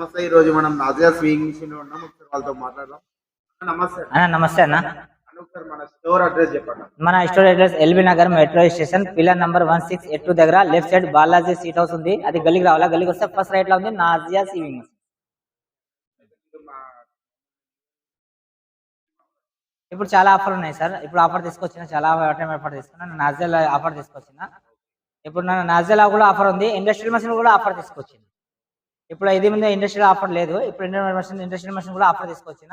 నమస్తే. ఈ రోజు మనం నాజియా స్వింగ్ మిషన్ లో ఉన్నాం. ఒకసారి వాళ్ళతో మాట్లాడదాం. నమస్తే నమస్తే అన్న. ఒకసారి మన స్టోర్ అడ్రస్ చెప్పండి. మన store address LB Nagar metro station pillar number 1682 దగ్గర left side Balaji seat house ఉంది. అది గల్లీకి రావాలా, గల్లీకి వస్తే ఫస్ట్ రైట్ లో ఉంది నాజియా స్వింగ్. ఇప్పుడు చాలా ఆఫర్ ఉన్నాయి సార్. ఇప్పుడు ఆఫర్ తీసుకొచ్చిన, చాలా ఆఫర్ తీసుకున్నా. నాజియా ఆఫర్ తీసుకొచ్చిన. ఇప్పుడు నాజియాలో కూడా ఆఫర్ ఉంది. ఇండస్ట్రియల్ మెషిన్ కూడా ఆఫర్ తీసుకొచ్చింది. ఇప్పుడు ఇది ముందు ఇండస్ట్రియల్ ఆఫర్ లేదు. ఇప్పుడు ఇండస్ట్రియల్ మెషిన్ కూడా ఆఫర్ తీసుకొచ్చిన.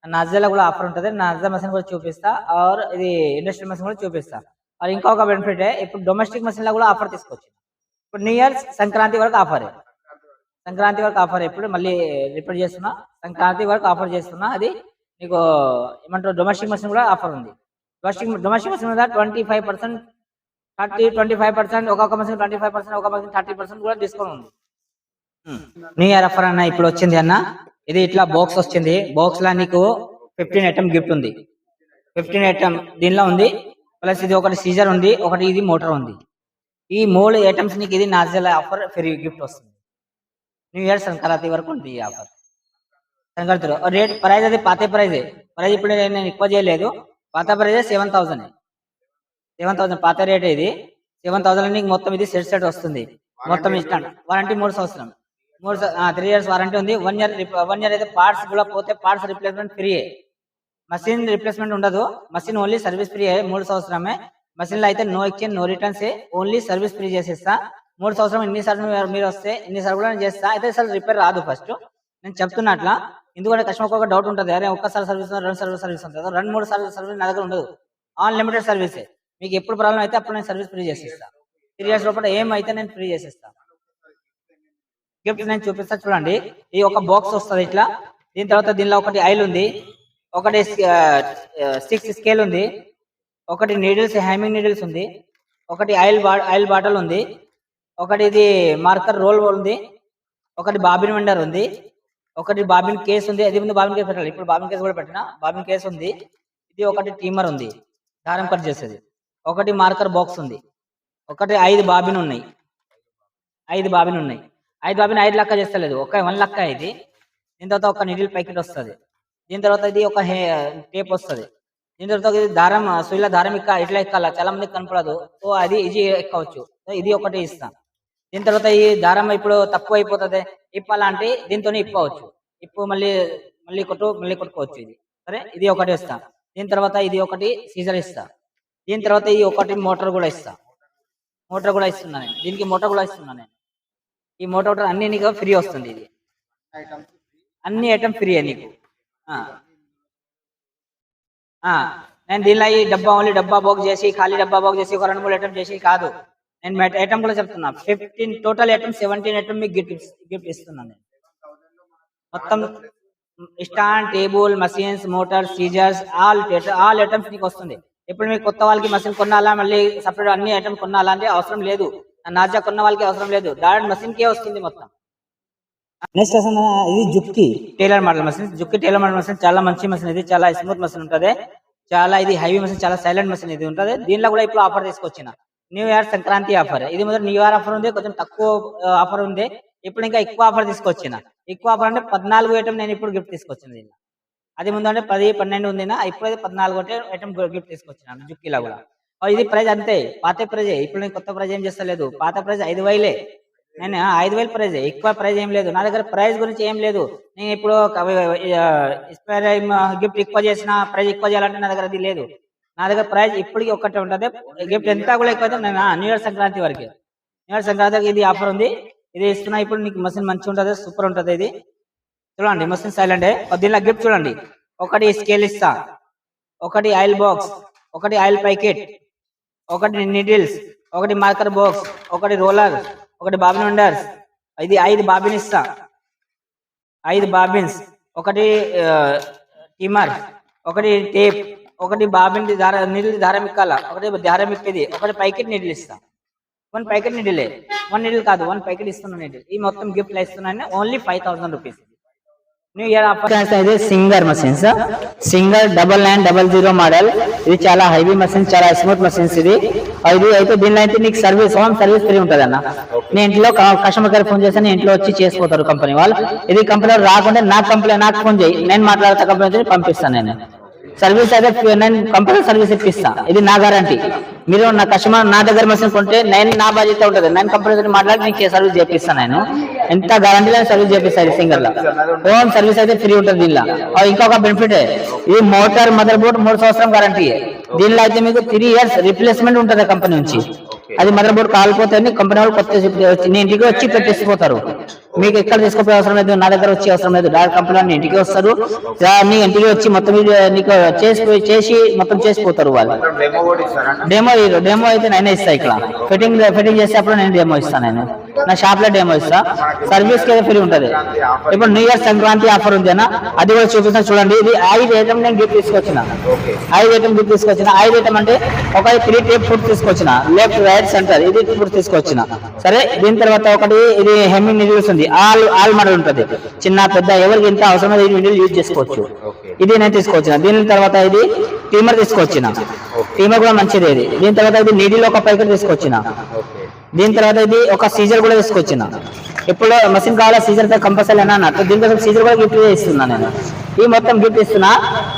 నాజియాలో కూడా ఆఫర్ ఉంటుంది. నాజియా మెషిన్ కూడా చూపిస్తా, ఆర్ ఇది ఇండస్ట్రియల్ మెషిన్ కూడా చూపిస్తా. అది ఇంకొక బెనిఫిట్, ఇప్పుడు డొమెస్టిక్ మెషిన్ లో కూడా ఆఫర్ తీసుకొచ్చింది. ఇప్పుడు న్యూ ఇయర్ సంక్రాంతి వరకు ఆఫర్, సంక్రాంతి వరకు ఆఫర్. ఇప్పుడు మళ్ళీ రిపీట్ చేస్తున్నా, సంక్రాంతి వరకు ఆఫర్ చేస్తున్నా. అది నీకు ఏమంటారు, డొమెస్టిక్ మెషిన్ కూడా ఆఫర్ ఉంది. డొమెస్టిక్ మెషిన్ మీద 25%, 25%, ఒక్కొక్క మెషిన్ 25%, ఒక్కొక్క మెషిన్ 30% కూడా డిస్కౌంట్ ఉంది. న్యూ ఇయర్ ఆఫర్ అన్న ఇప్పుడు వచ్చింది అన్న. ఇది ఇట్లా బాక్స్ వచ్చింది. బాక్స్ లో నీకు 15 ఐటమ్ గిఫ్ట్ ఉంది. 15 ఐటమ్ దీనిలో ఉంది. ప్లస్ ఇది ఒకటి సీజర్ ఉంది, ఒకటి ఇది మోటార్ ఉంది. ఈ 3 ఐటమ్స్ నీకు ఇది నాజియా ఆఫర్ ఫ్రీ గిఫ్ట్ వస్తుంది. న్యూ ఇయర్ సంక్రాంతి వరకు ఉంది ఈ ఆఫర్. సంక్రాంతిలో రేట్ ప్రైస్ అది పాత ప్రైజే. ప్రైస్ ఇప్పుడు నేను ఎక్కువ చేయలేదు. పాత ప్రైజే 7,000 పాత రేట్. ఇది 7,000 నీకు మొత్తం ఇది సెట్ వస్తుంది. మొత్తం ఇస్తాను. వారంటీ 3 సంవత్సరం, 3 ఇయర్స్ వారంటీ ఉంది. 1 ఇయర్ అయితే పార్ట్స్ కూడా పోతే parts replacement free. Machine replacement ఉండదు. Machine only service free. 3 సంవత్సరమే. మషిన్ లో అయితే no exchange, no returns, only service free చేసేస్తా. 3 సంవత్సరం ఎన్నిసార్లు మీరు వస్తే ఎన్నిసార్లు కూడా నేను చేస్తా. అయితే అసలు రిపేర్ రాదు. ఫస్ట్ నేను చెప్తున్నట్లా, ఎందుకంటే కస్టమర్ ఒక డౌట్ ఉంటుంది. అరే ఒక్కసారి సర్వీస్, 2 సార్లు సర్వీస్ ఉంటుంది, 2-3 సార్లు సర్వీస్ నా దగ్గర ఉండదు. అన్లిమిటెడ్ సర్వీసే. మీకు ఎప్పుడు ప్రాబ్లం అయితే అప్పుడు నేను సర్వీస్ ఫ్రీ చేసేస్తా. 3 ఇయర్స్ లోపల ఏమైతే నేను ఫ్రీ చేసేస్తా. గిఫ్ట్ నేను చూపిస్తా చూడండి. ఈ ఒక బాక్స్ వస్తుంది ఇట్లా. దీని తర్వాత దీనిలో ఒకటి ఆయిల్ ఉంది, ఒకటి 6 స్కేల్ ఉంది, ఒకటి నీడిల్స్, హ్యామింగ్ నీడిల్స్ ఉంది, ఒకటి ఆయిల్ బాటిల్ ఉంది, ఒకటి ఇది మార్కర్ రోల్ ఉంది, ఒకటి బాబిన్ వెండర్ ఉంది, ఒకటి బాబిన్ కేస్ ఉంది. అది ముందు బాబిన్ కేస్ పెట్టాలి, ఇప్పుడు బాబిన్ కేస్ కూడా పెట్టిన. బాబిన్ కేస్ ఉంది. ఇది ఒకటి టీమర్ ఉంది, దారం కట్ చేసేది. ఒకటి మార్కర్ బాక్స్ ఉంది. ఒకటి 5 బాబిన్ ఉన్నాయి. 5 బాబిన్ 5 లెక్క చేస్తలేదు, 1 లెక్క ఇది. దీని తర్వాత ఒక నీడిల్ ప్యాకెట్ వస్తుంది. దీని తర్వాత ఇది ఒక టేప్ వస్తుంది. దీని తర్వాత ఇది దారం, సుయిల దారం ఇట్లా ఎక్కాల, చాలా మంది కనపడదు. సో అది ఇది ఎక్కవచ్చు. సో ఇది ఒకటి ఇస్తాం. దీని తర్వాత ఈ దారం ఇప్పుడు తక్కువ అయిపోతుంది, ఇప్పాలంటే దీంతో ఇప్పవచ్చు. మళ్ళీ కొట్టుకోవచ్చు. ఇది సరే, ఇది ఒకటి ఇస్తాం. దీని తర్వాత ఇది ఒకటి సీజర్ ఇస్తా. దీని తర్వాత ఈ ఒకటి మోటార్ కూడా ఇస్తా. మోటార్ కూడా ఇస్తున్నా నేను. దీనికి మోటార్ కూడా ఇస్తున్నా నేను. ఈ మోటార్ అన్ని నీకు ఫ్రీ వస్తుంది. ఇది అన్ని ఐటమ్ ఫ్రీ నీకు. నేను దీనిలో ఈ ఓన్లీ డబ్బా బాక్స్ చేసి, ఖాళీ డబ్బా బాక్స్ చేసి ఒక 2-3 ఐటమ్ చేసి కాదు. నేను ఐటమ్ కూడా చెప్తున్నా. 15 టోటల్ ఐటమ్, 17 ఐటమ్ మీకు గిఫ్ట్ ఇస్తున్నాను నేను. మొత్తం stand, table, machines, motor, scissors, all items నీకు వస్తుంది. ఇప్పుడు మీకు కొత్త వాళ్ళకి మషిన్ కొనాలా, మళ్ళీ సపరేట్ అన్ని ఐటమ్ కొనాలా అంటే అవసరం లేదు. నాజియా కొన్న వాళ్ళకి అవసరం లేదు. డైరెక్ట్ మషిన్ కే వస్తుంది మొత్తం. నెక్స్ట్ ఇది జుక్కి tailor model machine. జుక్కి tailor model machine చాలా మంచి మషిన్. ఇది చాలా స్మూత్ మషిన్ ఉంటుంది. చాలా ఇది హెవీ మషిన్, చాలా సైలెంట్ మషిన్ ఇది ఉంటుంది. దీనిలో కూడా ఇప్పుడు ఆఫర్ తీసుకొచ్చిన. New year Sankranti offer. ఇది ముందు న్యూ ఇయర్ ఆఫర్ ఉంది, కొంచెం తక్కువ ఆఫర్ ఉంది. ఇప్పుడు ఇంకా ఎక్కువ ఆఫర్ తీసుకొచ్చిన. ఎక్కువ ఆఫర్ అంటే 14 ఐటమ్ నేను ఇప్పుడు గిఫ్ట్ తీసుకొచ్చింది. అది ముందు అంటే 10-12 ఉంది. ఇప్పుడు 14 ఐటమ్ గిఫ్ట్ తీసుకొచ్చిన జుక్కీలో కూడా. ఇది ప్రైజ్ అంతే, పాత ప్రైజ్. ఇప్పుడు నేను కొత్త ప్రైజ్ ఏం చేస్తలేదు. పాత ప్రైజ్ 5,000. నేను 5,000 ప్రైజ్, ఎక్కువ ప్రైజ్ ఏం లేదు నా దగ్గర. ప్రైజ్ గురించి ఏం లేదు. నేను ఇప్పుడు ఎక్స్పైర్ గిఫ్ట్ ఎక్కువ చేసిన, ప్రైజ్ ఎక్కువ చేయాలంటే నా దగ్గర అది లేదు. నా దగ్గర ప్రైజ్ ఇప్పటికీ ఒక్కటే ఉంటుంది. గిఫ్ట్ ఎంత కూడా ఎక్కువ నేను న్యూ ఇయర్ సంక్రాంతి వరకు. న్యూ ఇయర్ సంక్రాంతికి ఇది ఆఫర్ ఉంది. ఇది ఇస్తున్నా. ఇప్పుడు నీకు మషిన్ మంచిగా ఉంటుంది, సూపర్ ఉంటుంది. ఇది చూడండి, మషిన్ సైలెంట్. దీనిలో గిఫ్ట్ చూడండి. ఒకటి స్కేల్ ఇస్తా, ఒకటి ఆయిల్ బాక్స్, ఒకటి ఆయిల్ ప్యాకెట్, ఒకటి నీడిల్స్, ఒకటి మార్కర్ బాక్స్, ఒకటి రోలర్, ఒకటి బాబిన్ వెండర్స్. ఇది 5 బాబిన్ ఇస్తా. 5 బాబిన్స్, ఒకటి టిమర్, ఒకటి టేప్, ఒకటి బాబిన్ నీడిల్ దారం ఇక్కాల, ఒకటి దారం ఇప్పేది, ఒకటి ప్యాకెట్ నీడిల్ ఇస్తా. 1 ప్యాకెట్ నీడిలే, 1 నీడిల్ కాదు, 1 ప్యాకెట్ ఇస్తున్నా నీడిల్. ఈ మొత్తం గిఫ్ట్ ఇస్తున్నాను. Only 5,000 rupees. New year offers అయితే సింగర్ మషిన్స్, సింగర్ 9900 మోడల్. ఇది చాలా హెవీ మషిన్స్, చాలా స్మూత్ మషిన్స్. ఇది అయితే దీనిలో అయితే నీకు సర్వీస్ హోమ్ సర్వీస్ ఫ్రీ ఉంటుంది అన్న. నేను ఇంట్లో కస్టమర్ కేర్ ఫోన్ చేస్తాను, ఇంట్లో వచ్చి చేసిపోతారు కంపెనీ వాళ్ళు. ఇది కంపెనీ రాకుండా నాకు ఫోన్ చేయి, నేను మాట్లాడతా, కంపెనీ పంపిస్తాను. నేను సర్వీస్ అయితే నేను కంపెనీ సర్వీస్ ఇప్పిస్తా, ఇది నా గ్యారంటీ. మీరు నా కస్టమర్ నా దగ్గర మెషిన్ కొంటే నా బాధ్యత ఉంటుంది, నేను కంపెనీ మాట్లాడి నీకు సర్వీస్ చేపిస్తాను. నేను ఎంత గ్యారంటీ సర్వీస్ చేపిస్తాను. సింగర్ లో హోమ్ సర్వీస్ అయితే ఫ్రీ ఉంటుంది. దీనిలో ఇంకొక బెనిఫిట్, ఇది మోటార్ మదర్ బోర్డ్ 3 సంవత్సరం గ్యారంటీ. దీనిలో అయితే మీకు 3 years రిప్లేస్మెంట్ ఉంటుంది కంపెనీ నుంచి. అది మదర్ బోర్డ్ కాలిపోతే కంపెనీ వాళ్ళు కొత్త నీ ఇంటికి వచ్చి పెట్టేసిపోతారు. మీకు ఎక్కడ తీసుకోపోయే అవసరం లేదు, నా దగ్గర వచ్చే అవసరం లేదు. డైరెక్ట్ కంపెనీ వాళ్ళు ఇంటికి వస్తారు, నీ ఇంటికి వచ్చి మొత్తం నీకు చేసి మొత్తం చేసిపోతారు వాళ్ళు. డెమో అయితే నేనే ఇస్తా. ఇక్కడ ఫిట్టింగ్ చేస్తే అప్పుడు నేను డెమో ఇస్తాను. నేను నా షాప్ లో డెమో ఇస్తా. సర్వీస్ కి ఫ్రీ ఉంటుంది. ఇప్పుడు న్యూ ఇయర్ సంక్రాంతి ఆఫర్ ఉంది అన్న, అది కూడా చూపిస్తాను చూడండి. ఇది 5 ఐటమ్ నేను గిఫ్ట్ తీసుకొచ్చిన. 5 ఐటమ్ గిఫ్ట్ తీసుకొచ్చిన. 5 ఐటమ్ అంటే ఒక 3 టేప్ ఫుడ్ తీసుకొచ్చిన, లెఫ్ట్ రైట్ సెంటర్, ఇది ఫుడ్ తీసుకొచ్చిన. సరే, దీని తర్వాత ఒకటి ఇది హెమ్మింగ్ నీడిల్స్ ఉంది, ఆల్ మోడల్ ఉంటుంది. చిన్న పెద్ద ఎవరికి ఎంత అవసరమో ఈ నీడిల్ యూజ్ చేసుకోవచ్చు. ఇది నేను తీసుకొచ్చిన. దీని తర్వాత ఇది టీమర్ తీసుకొచ్చిన, టీమర్ కూడా మంచిది. ఇది దీని తర్వాత ఇది నీడిల్ ఒక ప్యాకెట్ తీసుకొచ్చిన. దీని తర్వాత ఇది ఒక సీజర్ కూడా తీసుకొచ్చిన. ఇప్పుడు మషిన్ కావాలా సీజర్ కంపల్సరీ అన్నట్టు, దీనికోసం సీజర్ కూడా గిఫ్ట్ ఇస్తున్నా. నేను ఈ మొత్తం గిఫ్ట్ ఇస్తున్నా.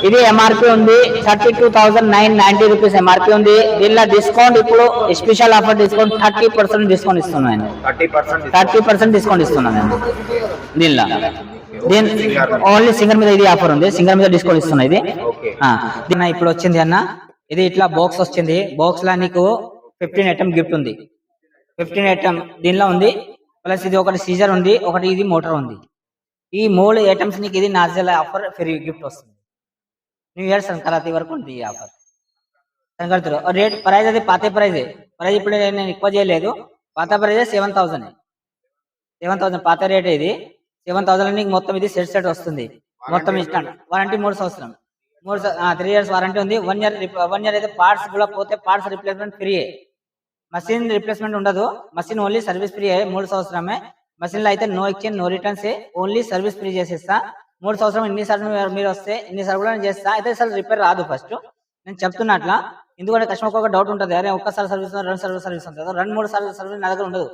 ఇది ఎంఆర్పి ఉంది 32,990 ఎంఆర్పి ఉంది. దీనిలో డిస్కౌంట్ ఇప్పుడు స్పెషల్ ఆఫర్ డిస్కౌంట్ 30% డిస్కౌంట్ ఇస్తున్నాను. 30% డిస్కౌంట్ ఇస్తున్నాను నేను దీనిలో. ఓన్లీ సింగర్ మీద ఇది ఆఫర్ ఉంది, సింగర్ మీద డిస్కౌంట్ ఇస్తున్నా. ఇది ఇప్పుడు వచ్చింది అన్న, ఇది ఇట్లా బాక్స్ వచ్చింది. బాక్స్ లో నీకు 15 ఐటమ్ గిఫ్ట్ ఉంది. 15 ఐటమ్ దీనిలో ఉంది. ప్లస్ ఇది ఒకటి సీజర్ ఉంది, ఒకటి ఇది మోటార్ ఉంది. ఈ 3 ఐటమ్స్ నీకు ఇది నాజల్ ఆఫర్ ఫ్రీ గిఫ్ట్ వస్తుంది. న్యూ ఇయర్ సంక్రాంతి వరకు ఉంది ఈ ఆఫర్. సంక్రాంతిలో రేట్ ప్రైస్ అది పాత ప్రైజ్ ఇప్పుడు నేను ఎక్కువ చేయలేదు. పాత ప్రైజ్ 7,000 పాత రేట్. ఇది 7,000 నీకు మొత్తం ఇది సెట్ వస్తుంది. మొత్తం ఇస్తాను. వారంటీ 3 సంవత్సరం, 3 years వారంటీ ఉంది. 1 year అయితే పార్ట్స్ కూడా పోతే parts replacement free. Machine replacement ఉండదు, మషిన్ ఓన్లీ సర్వీస్ ఫ్రీ. 3 సంవత్సరమే. మషిన్ లో అయితే no exchange, no returns, only service free చేసేస్తా. 3 సంవత్సరం ఎన్నిసార్లు మీరు వస్తే ఎన్నిసార్లు కూడా నేను చేస్తా. అయితే అసలు రిపేర్ రాదు ఫస్ట్ నేను చెప్తున్నట్లా. ఎందుకంటే కస్టమర్ ఒక డౌట్ ఉంటుంది, అరే ఒక్కసారి సర్వీస్ 2 సార్లు సర్వీస్ ఉంటుంది, 2-3 సార్లు సర్వీస్ నా దగ్గర ఉండదు.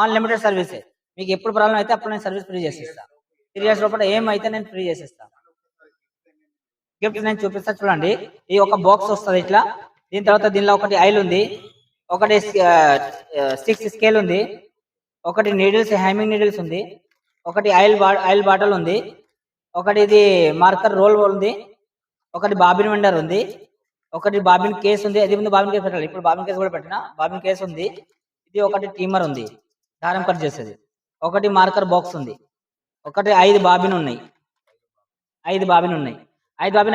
Unlimited service. మీకు ఎప్పుడు ప్రాబ్లం అయితే అప్పుడు నేను సర్వీస్ ఫ్రీ చేసేస్తా. 3 years లోపల ఏమైతే నేను ఫ్రీ చేసేస్తా. గిఫ్ట్ నేను చూపిస్తా చూడండి. ఈ ఒక బాక్స్ వస్తుంది ఇట్లా. దీని తర్వాత దీనిలో ఒకటి ఆయిల్ ఉంది, ఒకటి 6 స్కేల్ ఉంది, ఒకటి నీడిల్స్ హైమింగ్ నీడిల్స్ ఉంది, ఒకటి ఆయిల్ బాటిల్ ఉంది, ఒకటి ఇది మార్కర్ రోల్ ఉంది, ఒకటి బాబిన్ వెండర్ ఉంది, ఒకటి బాబిన్ కేస్ ఉంది. అది ముందు బాబిన్ కేస్ పెట్టాలి, ఇప్పుడు బాబిన్ కేస్ కూడా పెట్టిన. బాబిన్ కేస్ ఉంది. ఇది ఒకటి టీమర్ ఉంది, దారం కట్ చేసేది. ఒకటి మార్కర్ బాక్స్ ఉంది. ఒకటి 5 బాబిన్ ఉన్నాయి. 5 బాబిన్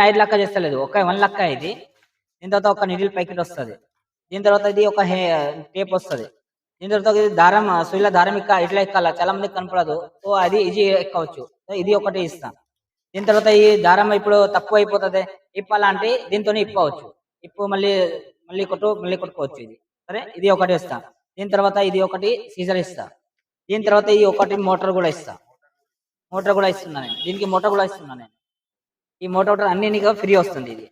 5 లక్క చేస్తలేదు, 1 లక్క. ఇది దీని తర్వాత ఒక నీడిల్ ప్యాకెట్ వస్తుంది. దీని తర్వాత ఇది ఒక టేప్ వస్తుంది. దీని తర్వాత ఇది దారం, సుయిల దారం ఇట్లా ఎక్కాల, చాలా మందికి కనపడదు. సో అది ఇది ఎక్కవచ్చు. ఇది ఒకటి ఇస్తాం. దీని తర్వాత ఈ దారం ఇప్పుడు తక్కువ అయిపోతుంది, ఇప్పాలంటే దీంతో ఇప్పవచ్చు. మళ్ళీ కొట్టుకోవచ్చు. ఇది సరే, ఇది ఒకటి ఇస్తాం. దీని తర్వాత ఇది ఒకటి సీజర్ ఇస్తా. దీని తర్వాత ఈ ఒకటి మోటార్ కూడా ఇస్తా. ఇస్తున్నా నేను. దీనికి మోటార్ కూడా ఇస్తున్నా నేను. ఈ మోటార్ అన్ని నీకు ఫ్రీ వస్తుంది. ఇది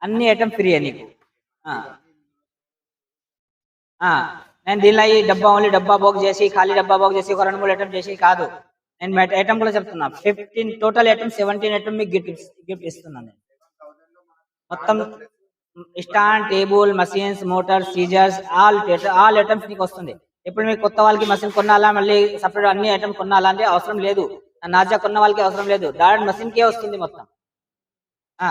అన్ని ఐటమ్ ఫ్రీ నీకు. నేను దీనిలో ఈ ఓన్లీ డబ్బా బాక్స్ చేసి, ఖాళీ డబ్బా బాక్స్ చేసి ఒక 2-3 ఐటమ్ చేసి కాదు. నేను ఐటమ్ కూడా చెప్తున్నా. 15 టోటల్ ఐటమ్ 17 ఐటమ్ మీకు గిఫ్ట్ ఇస్తున్నాను నేను. మొత్తం stand, table, machines, motor, scissors, all items నీకు వస్తుంది. ఇప్పుడు మీకు కొత్త వాళ్ళకి మషిన్ కొనాలా, మళ్ళీ సపరేట్ అన్ని ఐటమ్ కొనాలా అంటే అవసరం లేదు. నాజా కొన్న వాళ్ళకి అవసరం లేదు, డైరెక్ట్ మషిన్ కే వస్తుంది మొత్తం.